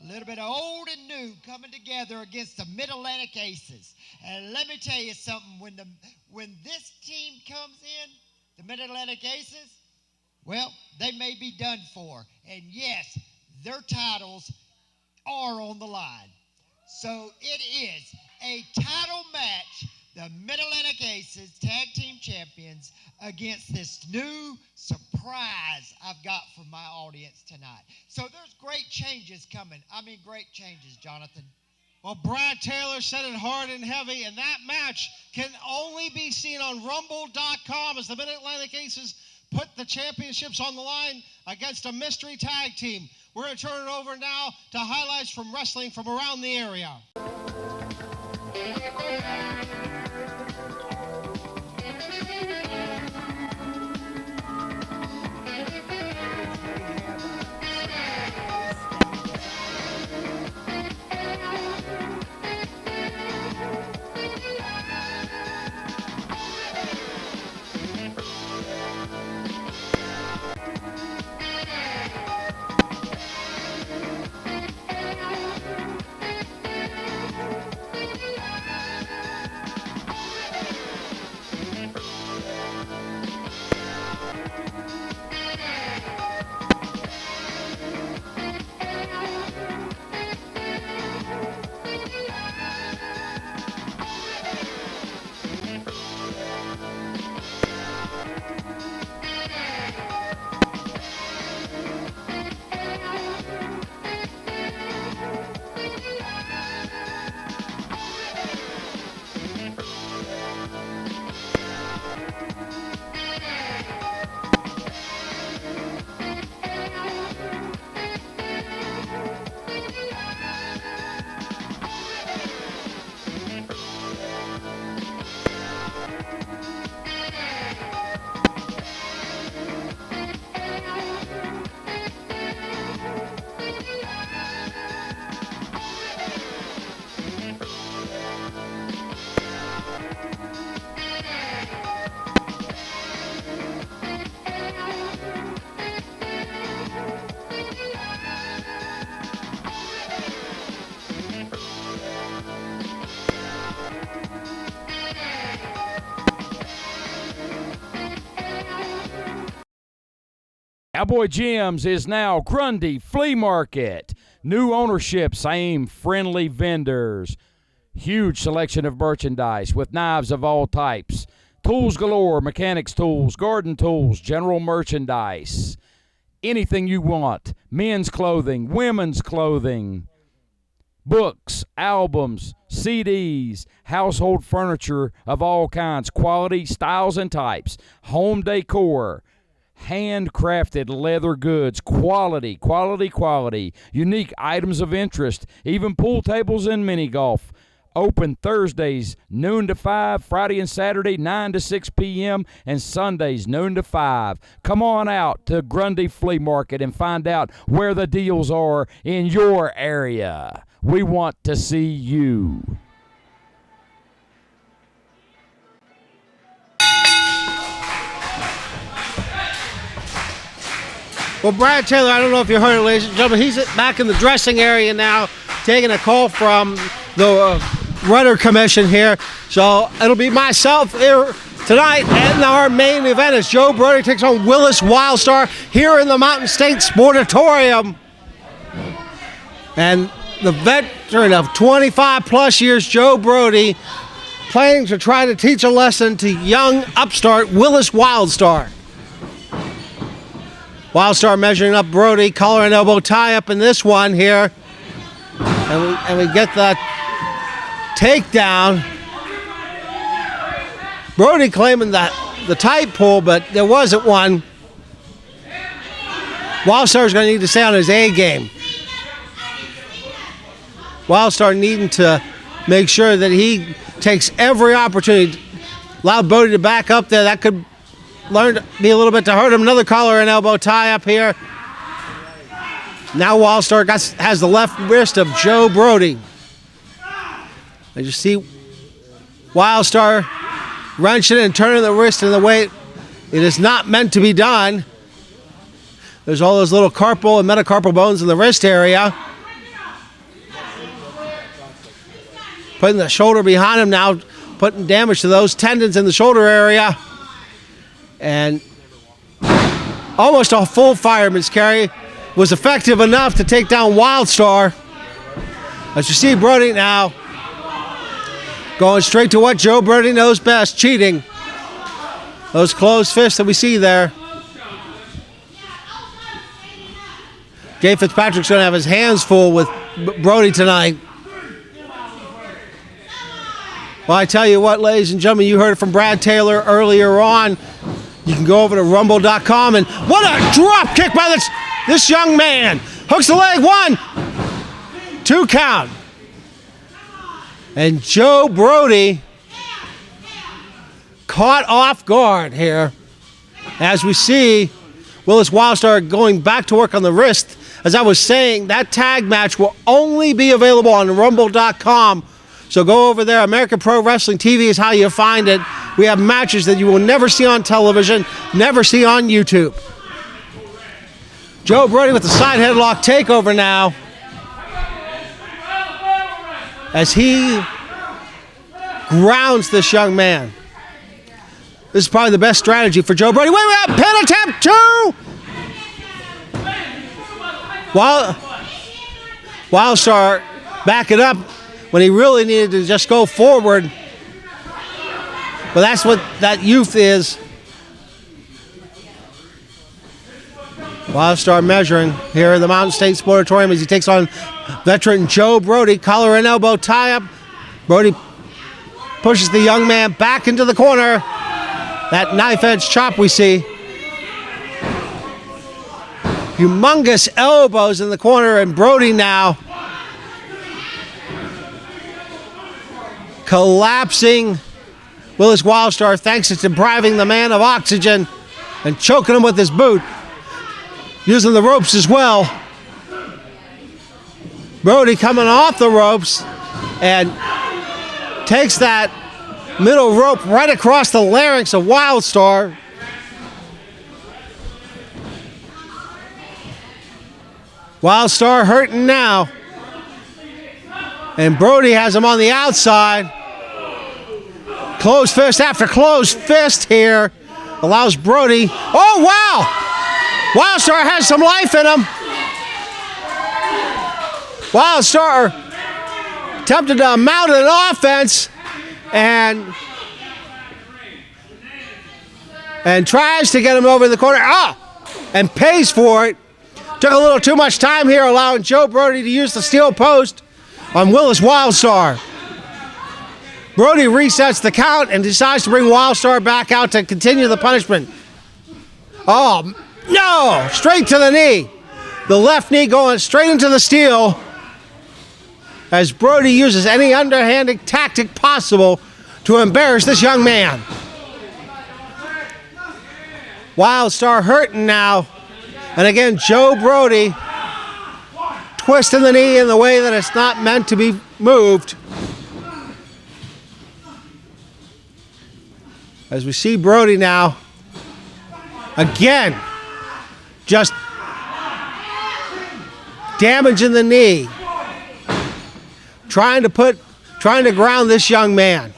S14: A little bit of old and new coming together against the Mid-Atlantic Aces. And let me tell you something, when this team comes in, the Mid-Atlantic Aces, well, they may be done for. And yes, their titles are on the line. So it is a title match, the Mid-Atlantic Aces Tag Team Champions against this new surprise I've got for my audience tonight. So there's great changes coming. I mean, great changes, Jonathan.
S1: Well, Brad Taylor said it hard and heavy, and that match can only be seen on Rumble.com as the Mid-Atlantic Aces put the championships on the line against a mystery tag team. We're going to turn it over now to highlights from wrestling from around the area.
S4: Cowboy Jim's is now Grundy Flea Market. New ownership, same friendly vendors. Huge selection of merchandise with knives of all types. Tools galore, mechanics tools, garden tools, general merchandise. Anything you want. Men's clothing, women's clothing. Books, albums, CDs, household furniture of all kinds, quality, styles, and types. Home decor, handcrafted leather goods, quality, quality, quality. Unique items of interest, even pool tables and mini golf. Open Thursdays, noon to 5, Friday and Saturday, 9 to 6 p.m., and Sundays, noon to 5. Come on out to Grundy Flea Market and find out where the deals are in your area. We want to see you.
S13: Well, Brad Taylor, I don't know if you heard it, ladies and gentlemen, he's back in the dressing area now, taking a call from the Rudder Commission here. So it'll be myself here tonight, and our main event is Joe Brody takes on Willis Wildstar here in the Mountain State Sportatorium. And the veteran of 25-plus years, Joe Brody, planning to try to teach a lesson to young upstart Willis Wildstar. Wildstar measuring up Brody, collar and elbow tie up in this one here. And we get the takedown. Brody claiming the tight pull, but there wasn't one. Wildstar's going to need to stay on his A game. Wildstar needing to make sure that he takes every opportunity. Allowed Brody to back up there. That could learn to be a little bit to hurt him. Another collar and elbow tie up here. Now Wildstar has the left wrist of Joe Brody. As you see Wildstar wrenching and turning the wrist in the way it is not meant to be done. There's all those little carpal and metacarpal bones in the wrist area. Putting the shoulder behind him now, putting damage to those tendons in the shoulder area. And almost a full fireman's carry was effective enough to take down Wildstar. As you see Brody now going straight to what Joe Brody knows best, cheating. Those closed fists that we see there. Jay Fitzpatrick's going to have his hands full with Brody tonight. Well, I tell you what, ladies and gentlemen, you heard it from Brad Taylor earlier on. You can go over to rumble.com, and what a drop kick by this young man. Hooks the leg, 1, 2 count. And Joe Brody caught off guard here. As we see Willis Wildstar going back to work on the wrist. As I was saying, that tag match will only be available on rumble.com. So go over there. American Pro Wrestling TV is how you find it. We have matches that you will never see on television, never see on YouTube. Joe Brody with the side headlock takeover now. As he grounds this young man. This is probably the best strategy for Joe Brody. Wait, pin attempt 2! Wildstar back it up when he really needed to just go forward. But that's what that youth is. Wildstar measuring here in the Mountain State Sportatorium as he takes on veteran Joe Brody. Collar and elbow tie up. Brody pushes the young man back into the corner. That knife edge chop we see. Humongous elbows in the corner, and Brody now collapsing Willis Wildstar thanks to depriving the man of oxygen and choking him with his boot. Using the ropes as well. Brody coming off the ropes and takes that middle rope right across the larynx of Wildstar. Wildstar hurting now. And Brody has him on the outside. Closed fist after closed fist here. Allows Brody. Oh, wow!
S1: Wildstar has some life in him. Wildstar attempted to mount an offense and tries to get him over in the corner. And pays for it. Took a little too much time here, allowing Joe Brody to use the steel post on Willis Wildstar. Brody resets the count and decides to bring Wildstar back out to continue the punishment. Oh, no! Straight to the knee. The left knee going straight into the steel as Brody uses any underhanded tactic possible to embarrass this young man. Wildstar hurting now. And again, Joe Brody twisting the knee in the way that it's not meant to be moved. As we see Brody now, again, just damaging the knee. Trying to ground this young man.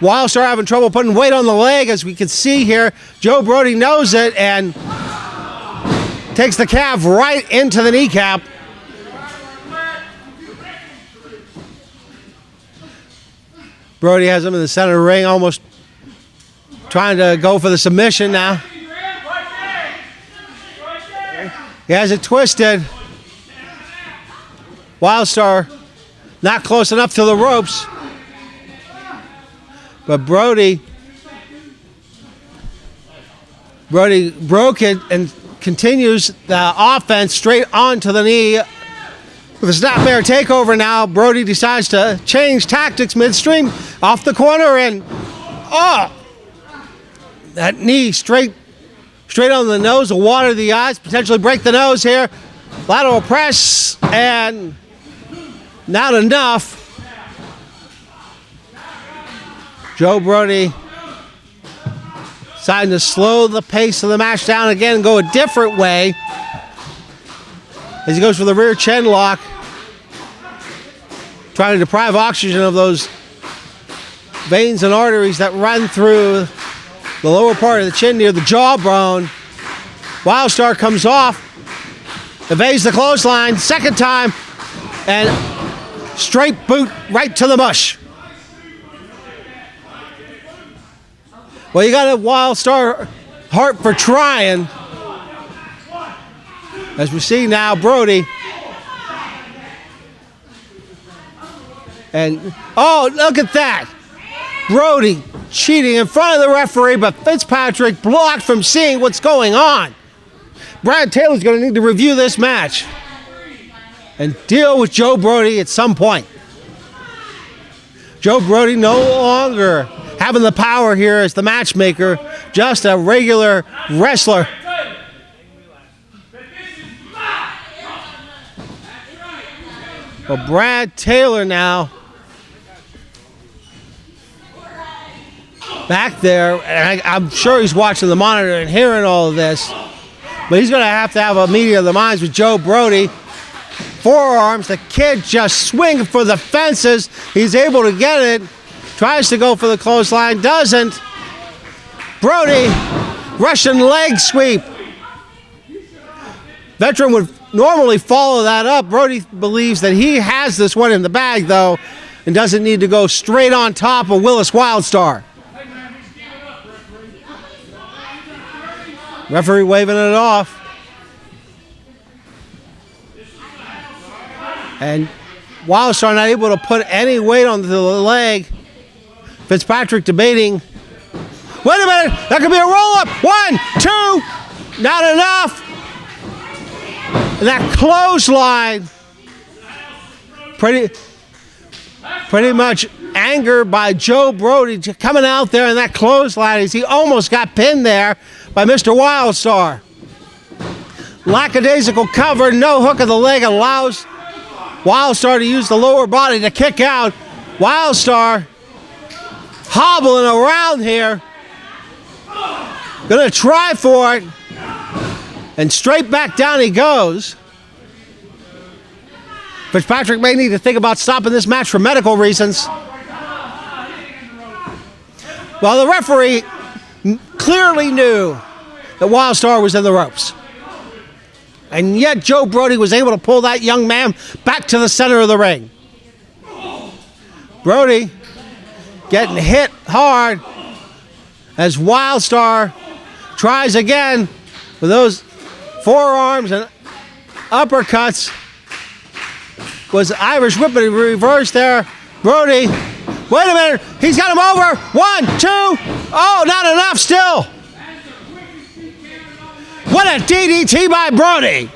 S1: Wildstar having trouble putting weight on the leg, as we can see here. Joe Brody knows it and takes the calf right into the kneecap. Brody has him in the center of the ring, almost trying to go for the submission now. He has it twisted. Wildstar not close enough to the ropes. But Brody broke it and continues the offense straight onto the knee. With a snapmare takeover now, Brody decides to change tactics midstream off the corner and that knee straight on the nose, to water the eyes, potentially break the nose here. Lateral press and not enough. Joe Brody deciding to slow the pace of the match down again and go a different way as he goes for the rear chin lock, trying to deprive oxygen of those veins and arteries that run through the lower part of the chin near the jawbone. Wildstar comes off, evades the clothesline, second time, and straight boot right to the mush. Well, you got a Wildstar heart for trying. As we see now, Brody. And, look at that. Brody cheating in front of the referee, but Fitzpatrick blocked from seeing what's going on. Brad Taylor's going to need to review this match and deal with Joe Brody at some point. Joe Brody no longer having the power here as the matchmaker, just a regular wrestler. Well, Brad Taylor now back there, and I'm sure he's watching the monitor and hearing all of this, but he's going to have a meeting of the minds with Joe Brody. Forearms, the kid just swinging for the fences. He's able to get it. Tries to go for the clothesline, doesn't. Brody, Russian leg sweep. Veteran would normally follow that up. Brody believes that he has this one in the bag, though, and doesn't need to go straight on top of Willis Wildstar. Referee waving it off. And Wildstar not able to put any weight on the leg. Fitzpatrick debating. Wait a minute, that could be a roll-up. 1, 2, not enough. And that clothesline, pretty much angered by Joe Brody coming out there in that clothesline as he almost got pinned there by Mr. Wildstar. Lackadaisical cover, no hook of the leg allows Wildstar to use the lower body to kick out. Wildstar hobbling around here. Gonna try for it. And straight back down he goes. Fitzpatrick may need to think about stopping this match for medical reasons. Well, the referee clearly knew
S13: that Wildstar was in the ropes. And yet Joe Brody was able to pull that young man back to the center of the ring. Brody getting hit hard as Wildstar tries again with those forearms and uppercuts. Was Irish whip in reverse there. Brody, wait a minute, he's got him over. 1, 2, oh, not enough still. What a DDT by Brody.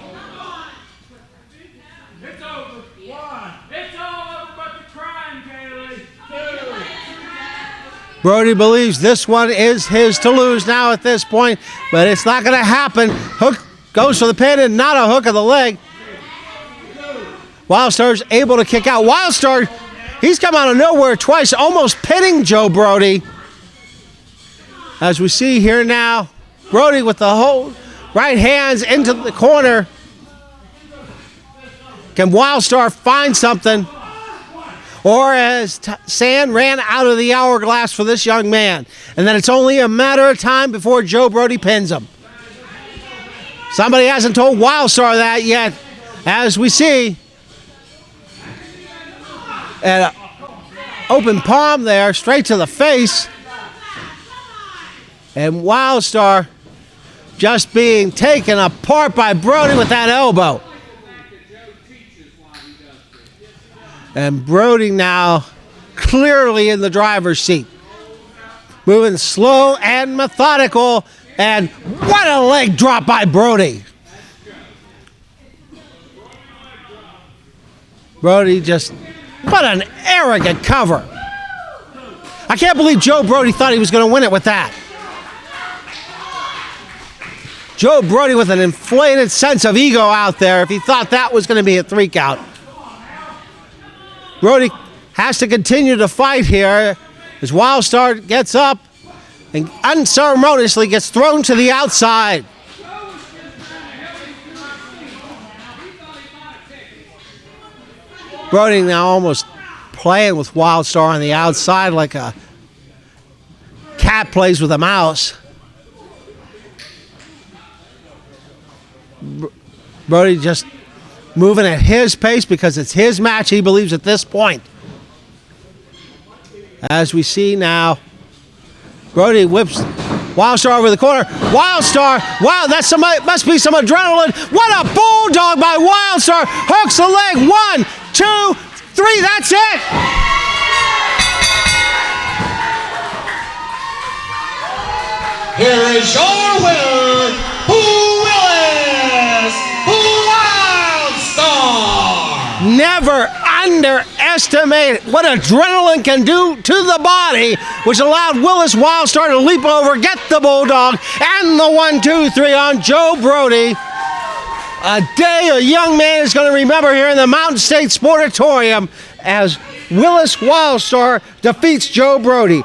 S15: It's over. 1. It's all over but the crying, Kaylee. 2.
S13: Brody believes this one is his to lose now at this point, but it's not going to happen. Hook goes for the pin and not a hook of the leg. Wildstar's able to kick out. Wildstar, he's come out of nowhere twice, almost pinning Joe Brody. As we see here now, Brody with the whole right hands into the corner. Can Wildstar find something? Or has sand ran out of the hourglass for this young man? And then it's only a matter of time before Joe Brody pins him. Somebody hasn't told Wildstar that yet. As we see, an open palm there, straight to the face. And Wildstar just being taken apart by Brody with that elbow. And Brody now clearly in the driver's seat. Moving slow and methodical. And what a leg drop by Brody. Brody just, what an arrogant cover. I can't believe Joe Brody thought he was going to win it with that. Joe Brody with an inflated sense of ego out there if he thought that was going to be a 3 count. Brody has to continue to fight here as Wildstar gets up and unceremoniously gets thrown to the outside. Brody now almost playing with Wildstar on the outside like a cat plays with a mouse. Brody just moving at his pace because it's his match, he believes, at this point. As we see now, Brody whips Wildstar over the corner. Wildstar, wow, that's somebody, must be some adrenaline. What a bulldog by Wildstar. Hooks the leg. 1, 2, 3, that's it.
S6: Here is your winner, Wildstar.
S13: Never underestimate what adrenaline can do to the body, which allowed Willis Wildstar to leap over, get the bulldog, and the 1, 2, 3 on Joe Brody. A day a young man is going to remember here in the Mountain State Sportatorium as Willis Wildstar defeats Joe Brody.